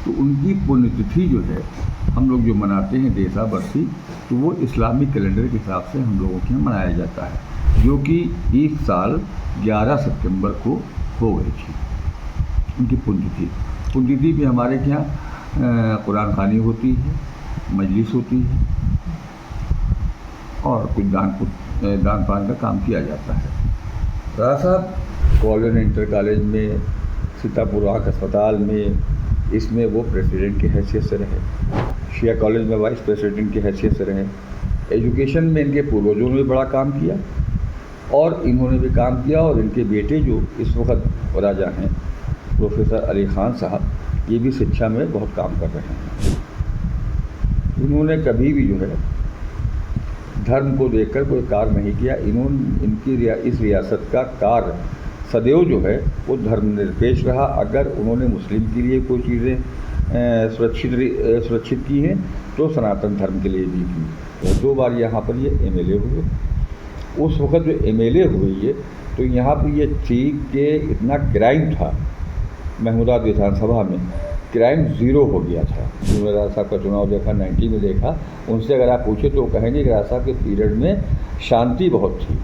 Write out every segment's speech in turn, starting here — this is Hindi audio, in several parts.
तो उनकी पुण्यतिथि जो है हम लोग जो मनाते हैं देसा बरसी, तो वो इस्लामिक कैलेंडर के हिसाब से हम लोगों के यहाँ मनाया जाता है, जो कि इस साल 11 सितंबर को हो गई थी उनकी पुण्यतिथि भी। हमारे यहाँ कुरान खानी होती है, मजलिस होती है और कुछ दान पान का काम किया जाता है। राजा साहब कॉलेज इंटर कॉलेज में, सीतापुर आँख अस्पताल में, इसमें वो प्रेसिडेंट की हैसियत से रहे। शिया कॉलेज में वाइस प्रेसिडेंट की हैसियत से रहे। एजुकेशन में इनके पूर्वजों ने भी बड़ा काम किया और इन्होंने भी काम किया, और इनके बेटे जो इस वक्त राजा हैं प्रोफेसर अली खान साहब, ये भी शिक्षा में बहुत काम कर रहे हैं। इन्होंने कभी भी जो है धर्म को देखकर कोई कार्य नहीं किया। इस रियासत का कार्य सदैव जो है वो धर्मनिरपेक्ष रहा। अगर उन्होंने मुस्लिम के लिए कोई चीज़ें सुरक्षित की हैं तो सनातन धर्म के लिए भी की। तो 2 बार यहाँ पर ये एमएलए हुए। उस वक्त जो एमएलए हुए ये, तो यहाँ पर ये थी कि इतना क्राइम था महमूदाबाद विधानसभा में, क्राइम ज़ीरो हो गया था। जो राजा साहब का चुनाव देखा 90 में देखा, उनसे अगर आप पूछे तो वो कहेंगे कि राजा साहब के पीरियड में शांति बहुत थी,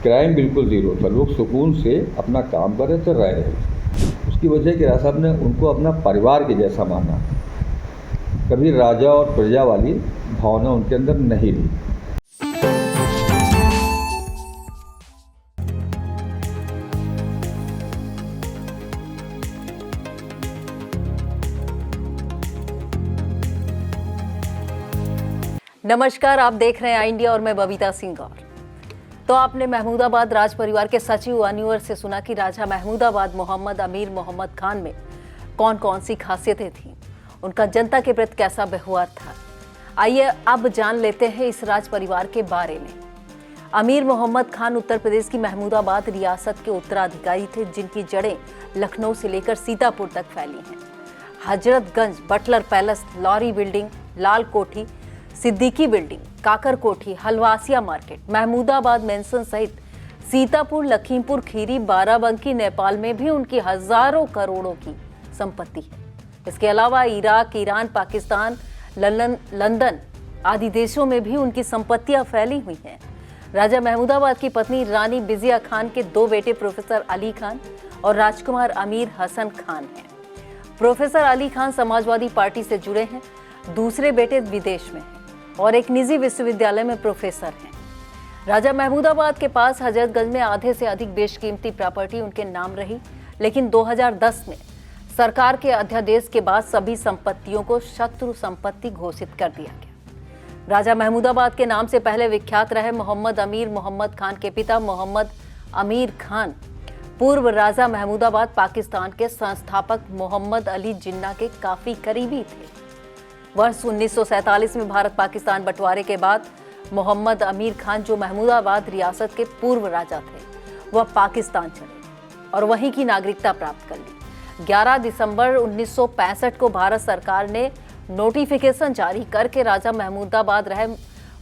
क्राइम बिल्कुल ज़ीरो था, लोग सुकून से अपना काम कर रहे थे, रह रहे थे। उसकी वजह कि राजा साहब ने उनको अपना परिवार के जैसा माना, कभी राजा और प्रजा वाली भावना उनके अंदर नहीं रही। नमस्कार, आप देख रहे हैं आई इंडिया और मैं बबीता सिंह गौर। तो आपने महमूदाबाद राज परिवार के सचिव अनवर से सुना कि राजा महमूदाबाद मोहम्मद अमीर मोहम्मद खान में कौन कौन सी खासियतें थीं, उनका जनता के प्रति कैसा व्यवहार था। आइए अब जान लेते हैं इस राज परिवार के बारे में। अमीर मोहम्मद खान उत्तर प्रदेश की महमूदाबाद रियासत के उत्तराधिकारी थे, जिनकी जड़ें लखनऊ से लेकर सीतापुर तक फैली हैं। Hazratganj, Butler Palace, Lowry building, Lal Kothi, Siddiqui building, काकर कोठी, हलवासिया मार्केट, महमूदाबाद मेंशन सहित सीतापुर, लखीमपुर खीरी, बाराबंकी, नेपाल में भी उनकी हजारों करोड़ों की संपत्ति है। इसके अलावा इराक, ईरान, पाकिस्तान, लंदन आदि देशों में भी उनकी संपत्तियां फैली हुई हैं। राजा महमूदाबाद की पत्नी रानी बिजिया खान के 2 बेटे प्रोफेसर अली खान और राजकुमार अमीर हसन खान हैं। प्रोफेसर अली खान समाजवादी पार्टी से जुड़े हैं, दूसरे बेटे विदेश में हैं और एक निजी विश्वविद्यालय में प्रोफेसर हैं। राजा महमूदाबाद के पास हजरतगंज में आधे से अधिक बेशकीमती प्रॉपर्टी उनके नाम रही, लेकिन 2010 में सरकार के अध्यादेश के बाद सभी संपत्तियों को शत्रु संपत्ति घोषित कर दिया गया। राजा महमूदाबाद के नाम से पहले विख्यात रहे मोहम्मद अमीर मोहम्मद खान के पिता मोहम्मद अमीर खान पूर्व राजा महमूदाबाद पाकिस्तान के संस्थापक मोहम्मद अली जिन्ना के काफी करीबी थे। वर्ष 1947 में भारत पाकिस्तान बंटवारे के बाद मोहम्मद अमीर खान, जो महमूदाबाद रियासत के पूर्व राजा थे, वह पाकिस्तान चले और वहीं की नागरिकता प्राप्त कर ली। 11 दिसंबर 1965 को भारत सरकार ने नोटिफिकेशन जारी करके राजा महमूदाबाद रहे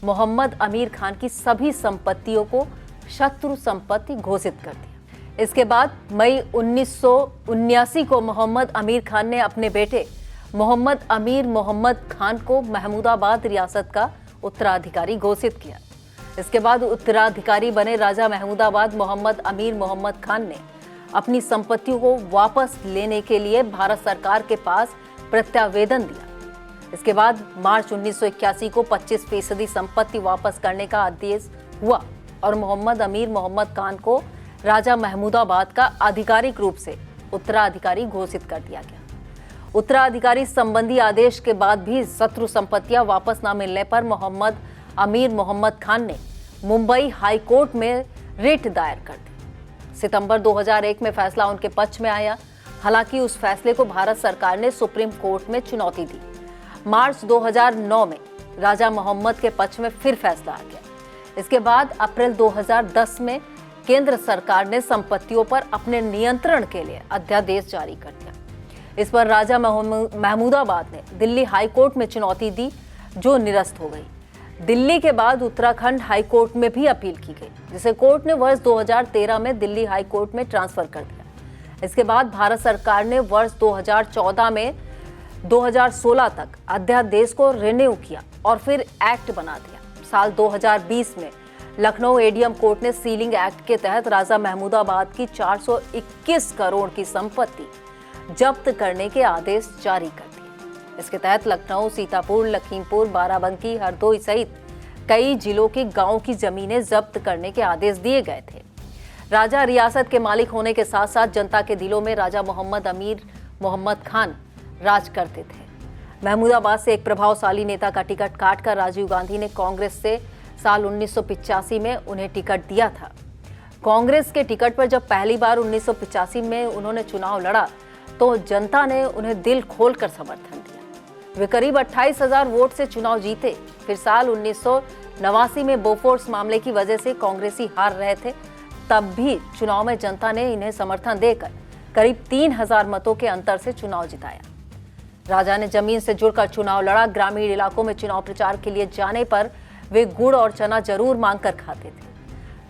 मोहम्मद अमीर खान की सभी संपत्तियों को शत्रु संपत्ति घोषित कर दिया। इसके बाद मई 1979 को मोहम्मद अमीर खान ने अपने बेटे मोहम्मद अमीर मोहम्मद खान को महमूदाबाद रियासत का उत्तराधिकारी घोषित किया। इसके बाद उत्तराधिकारी बने राजा महमूदाबाद मोहम्मद अमीर मोहम्मद खान ने अपनी संपत्तियों को वापस लेने के लिए भारत सरकार के पास प्रत्यावेदन दिया। इसके बाद मार्च 1981 को 25% संपत्ति वापस करने का आदेश हुआ और मोहम्मद अमीर मोहम्मद खान को राजा महमूदाबाद का आधिकारिक रूप से उत्तराधिकारी घोषित कर दिया गया। उत्तराधिकारी संबंधी आदेश के बाद भी शत्रु संपत्तियां वापस न मिलने पर मोहम्मद अमीर मोहम्मद खान ने मुंबई हाई कोर्ट में रिट दायर कर दी। सितंबर 2001 में फैसला उनके पक्ष में आया। हालांकि उस फैसले को भारत सरकार ने सुप्रीम कोर्ट में चुनौती दी। मार्च 2009 में राजा मोहम्मद के पक्ष में फिर फैसला आ गया। इसके बाद अप्रैल 2010 में केंद्र सरकार ने संपत्तियों पर अपने नियंत्रण के लिए अध्यादेश जारी कर दिया। इस पर राजा महमूदाबाद ने दिल्ली हाई कोर्ट में चुनौती दी, जो निरस्त हो गई। दिल्ली के बाद उत्तराखंड हाई कोर्ट में भी अपील की गई, जिसे कोर्ट ने वर्ष 2013 में दिल्ली हाई कोर्ट में ट्रांसफर कर दिया। इसके बाद भारत सरकार ने वर्ष 2014 में 2016 तक अध्यादेश को रिन्यू किया और फिर एक्ट बना दिया। साल 2020 में लखनऊ एडीएम कोर्ट ने सीलिंग एक्ट के तहत राजा महमूदाबाद की 421 करोड़ की संपत्ति जब्त करने के आदेश जारी कर दिए। इसके तहत लखनऊ, सीतापुर, लखीमपुर, बाराबंकी, हरदोई सहित कई जिलों के गांव की जमीनें जब्त करने के आदेश दिए गए थे। राजा रियासत के मालिक होने के साथ साथ जनता के दिलों में राजा मोहम्मद अमीर मोहम्मद खान राज करते थे। महमूदाबाद से एक प्रभावशाली नेता का टिकट काटकर राजीव गांधी ने कांग्रेस से साल 1985 में उन्हें टिकट दिया था। कांग्रेस के टिकट पर जब पहली बार 1985 में उन्होंने चुनाव लड़ा तो जनता ने उन्हें दिल खोलकर समर्थन दिया। वे करीब 28,000 वोट से चुनाव जीते। फिर साल 1989 में बोफोर्स मामले की वजह से कांग्रेसी हार रहे थे, तब भी चुनाव में जनता ने इन्हें समर्थन देकर करीब 3,000 मतों के अंतर से चुनाव जिताया। राजा ने जमीन से जुड़कर चुनाव लड़ा। ग्रामीण इलाकों में चुनाव प्रचार के लिए जाने पर वे गुड़ और चना जरूर मांगकर खाते थे।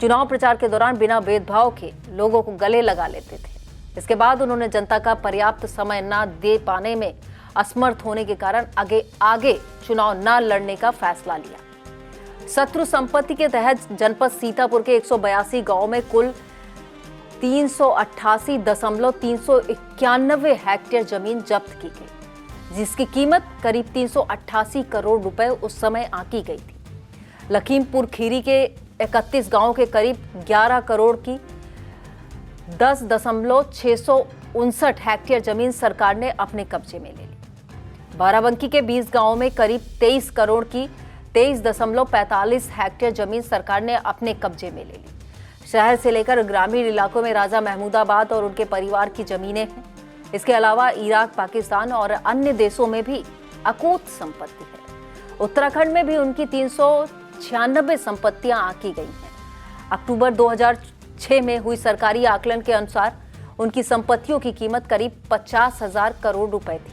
चुनाव प्रचार के दौरान बिना भेदभाव के लोगों को गले लगा लेते थे। इसके बाद उन्होंने जनता का पर्याप्त समय न दे पाने में असमर्थ होने के कारण आगे चुनाव न लड़ने का फैसला लिया। शत्रु संपत्ति के तहत जनपद सीतापुर के 182 गांवों में कुल 388.391 हेक्टेयर जमीन जब्त की गई, जिसकी कीमत करीब 388 करोड़ रुपए उस समय आंकी गई थी। लखीमपुर खीरी के 31 गांवों के करीब 11 करोड़ की 10.659 हेक्टेयर जमीन सरकार ने अपने कब्जे में ले ली। बाराबंकी के 20 गांवों में करीब 23 करोड़ की 23.45 हेक्टेयर जमीन सरकार ने अपने कब्जे में ले ली। शहर से लेकर ग्रामीण इलाकों में राजा महमूदाबाद और उनके परिवार की जमीनें हैं। इसके अलावा इराक, पाकिस्तान और अन्य देशों में भी अकूत संपत्ति है। उत्तराखंड में भी उनकी 396 संपत्तियां आंकी गई हैं। अक्टूबर 2006 में हुई सरकारी आकलन के अनुसार उनकी संपत्तियों की कीमत करीब 50,000 करोड़ रुपए थी।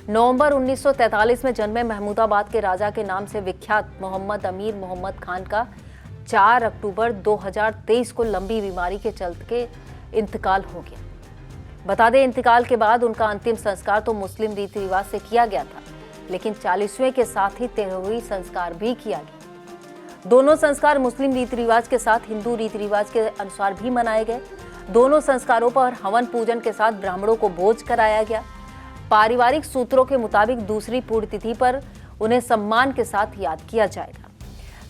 नवंबर 1943 में जन्मे महमूदाबाद के राजा के नाम से विख्यात मोहम्मद अमीर मोहम्मद खान का 4 अक्टूबर 2023 को लंबी बीमारी के चलते इंतकाल हो गया। बता दें, इंतकाल के बाद उनका अंतिम संस्कार तो मुस्लिम रीति रिवाज से किया गया था, लेकिन 40वें के साथ ही 13वीं संस्कार भी किया गया। दोनों संस्कार मुस्लिम रीति रिवाज के साथ हिंदू रीति रिवाज के अनुसार भी मनाए गए। दोनों संस्कारों पर हवन पूजन के साथ ब्राह्मणों को भोज कराया गया। पारिवारिक सूत्रों के मुताबिक दूसरी पुण्यतिथि पर उन्हें सम्मान के साथ याद किया जाएगा।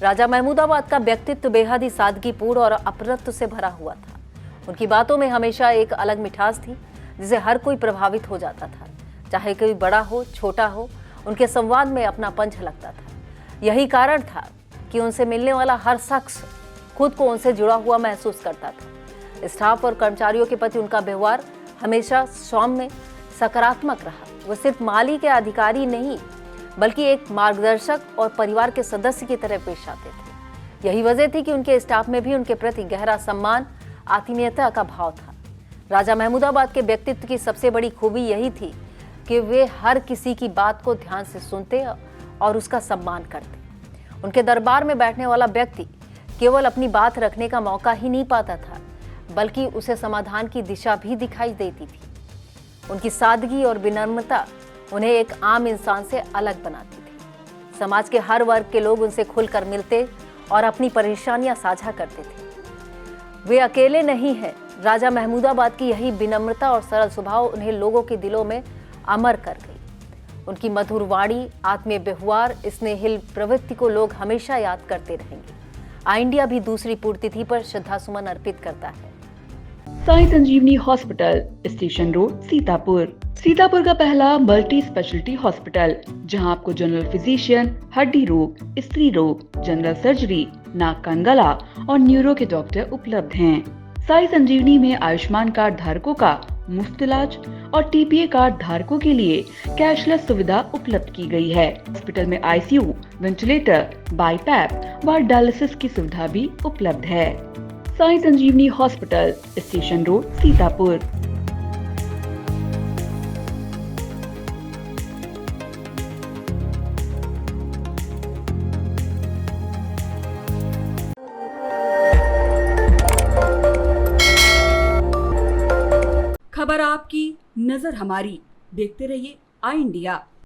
राजा महमूदाबाद का व्यक्तित्व बेहद ही सादगीपूर्ण और अपरत्व से भरा हुआ था। उनकी बातों में हमेशा एक अलग मिठास थी, जिसे हर कोई प्रभावित हो जाता था। चाहे कोई बड़ा हो, छोटा हो, उनके संवाद में अपनापन झलकता था। यही कारण था कि उनसे मिलने वाला हर शख्स खुद को उनसे जुड़ा हुआ महसूस करता था। स्टाफ और कर्मचारियों के प्रति उनका व्यवहार हमेशा सौम्य, सकारात्मक रहा। वो सिर्फ माली के अधिकारी नहीं, बल्कि एक मार्गदर्शक और परिवार के सदस्य की तरह पेश आते थे। यही वजह थी कि उनके स्टाफ में भी उनके प्रति गहरा सम्मान, आत्मीयता का भाव था। राजा महमूदाबाद के व्यक्तित्व की सबसे बड़ी खूबी यही थी कि वे हर किसी की बात को ध्यान से सुनते और उसका सम्मान करते। उनके दरबार में बैठने वाला व्यक्ति केवल अपनी बात रखने का मौका ही नहीं पाता था, बल्कि उसे समाधान की दिशा भी दिखाई देती थी। उनकी सादगी और विनम्रता उन्हें एक आम इंसान से अलग बनाती थी। समाज के हर वर्ग के लोग उनसे खुलकर मिलते और अपनी परेशानियां साझा करते थे। वे अकेले नहीं हैं। राजा महमूदाबाद की यही विनम्रता और सरल स्वभाव उन्हें लोगों के दिलों में अमर कर गई। उनकी मधुर वाणी, आत्मीय व्यवहार, स्नेहिल प्रवृत्ति को लोग हमेशा याद करते रहेंगे। आई इंडिया भी दूसरी पुण्यतिथि पर श्रद्धासुमन अर्पित करता है। Sai Sanjeevani hospital, station road, Sitapur. Sitapur का पहला मल्टी स्पेशलिटी हॉस्पिटल, जहां आपको जनरल फिजिशियन, हड्डी रोग, स्त्री रोग, जनरल सर्जरी, नाक कान गला और न्यूरो के डॉक्टर उपलब्ध हैं। साई संजीवनी में आयुष्मान कार्ड धारकों का मुफ्त इलाज और टीपीए कार्ड धारकों के लिए कैशलेस सुविधा उपलब्ध की गई है। हॉस्पिटल में आईसीयू, वेंटिलेटर, बाईपैप व डायलिसिस की सुविधा भी उपलब्ध है। Sai Sanjeevani hospital, station road, Sitapur. खबर आपकी, नजर हमारी। देखते रहिए आई इंडिया।